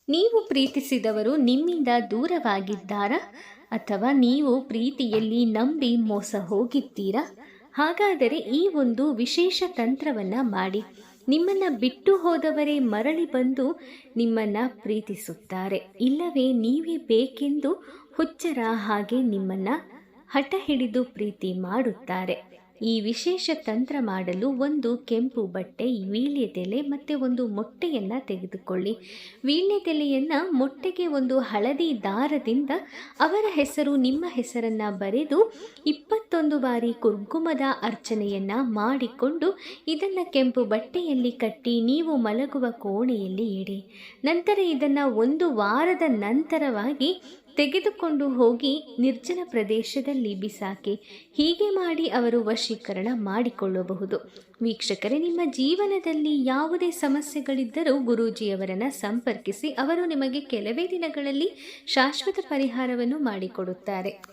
ನೀವು ಪ್ರೀತಿಸಿದವರು ನಿಮ್ಮಿಂದ ದೂರವಾಗಿದ್ದಾರಾ ಅಥವಾ ನೀವು ಪ್ರೀತಿಯಲ್ಲಿ ನಂಬಿ ಮೋಸ ಹೋಗಿದ್ದೀರಾ? ಹಾಗಾದರೆ ಈ ಒಂದು ವಿಶೇಷ ತಂತ್ರವನ್ನು ಮಾಡಿ. ನಿಮ್ಮನ್ನು ಬಿಟ್ಟು ಹೋದವರೇ ಮರಳಿ ಬಂದು ನಿಮ್ಮನ್ನು ಪ್ರೀತಿಸುತ್ತಾರೆ, ಇಲ್ಲವೇ ನೀವೇ ಬೇಕೆಂದು ಹುಚ್ಚರ ಹಾಗೆ ನಿಮ್ಮನ್ನು ಹಠ ಹಿಡಿದು ಪ್ರೀತಿ ಮಾಡುತ್ತಾರೆ. ಈ ವಿಶೇಷ ತಂತ್ರ ಮಾಡಲು ಒಂದು ಕೆಂಪು ಬಟ್ಟೆ, ವೀಳ್ಯದೆಲೆ ಮತ್ತು ಒಂದು ಮೊಟ್ಟೆಯನ್ನು ತೆಗೆದುಕೊಳ್ಳಿ. ವೀಳ್ಯದೆಲೆಯನ್ನು ಮೊಟ್ಟೆಗೆ ಒಂದು ಹಳದಿ ದಾರದಿಂದ ಅವರ ಹೆಸರು ನಿಮ್ಮ ಹೆಸರನ್ನು ಬರೆದು 21 ಬಾರಿ ಕುಂಕುಮದ ಅರ್ಚನೆಯನ್ನು ಮಾಡಿಕೊಂಡು ಇದನ್ನು ಕೆಂಪು ಬಟ್ಟೆಯಲ್ಲಿ ಕಟ್ಟಿ ನೀವು ಮಲಗುವ ಕೋಣೆಯಲ್ಲಿ ಇಡಿ. ನಂತರ ಇದನ್ನು 1 ವಾರದ ನಂತರವಾಗಿ ತೆಗೆದುಕೊಂಡು ಹೋಗಿ ನಿರ್ಜನ ಪ್ರದೇಶದಲ್ಲಿ ಬಿಸಾಕಿ. ಹೀಗೆ ಮಾಡಿ ಅವರು ವಶೀಕರಣ ಮಾಡಿಕೊಳ್ಳಬಹುದು. ವೀಕ್ಷಕರೇ, ನಿಮ್ಮ ಜೀವನದಲ್ಲಿ ಯಾವುದೇ ಸಮಸ್ಯೆಗಳಿದ್ದರೂ ಗುರೂಜಿಯವರನ್ನು ಸಂಪರ್ಕಿಸಿ. ಅವರು ನಿಮಗೆ ಕೆಲವೇ ದಿನಗಳಲ್ಲಿ ಶಾಶ್ವತ ಪರಿಹಾರವನ್ನು ಮಾಡಿಕೊಡುತ್ತಾರೆ.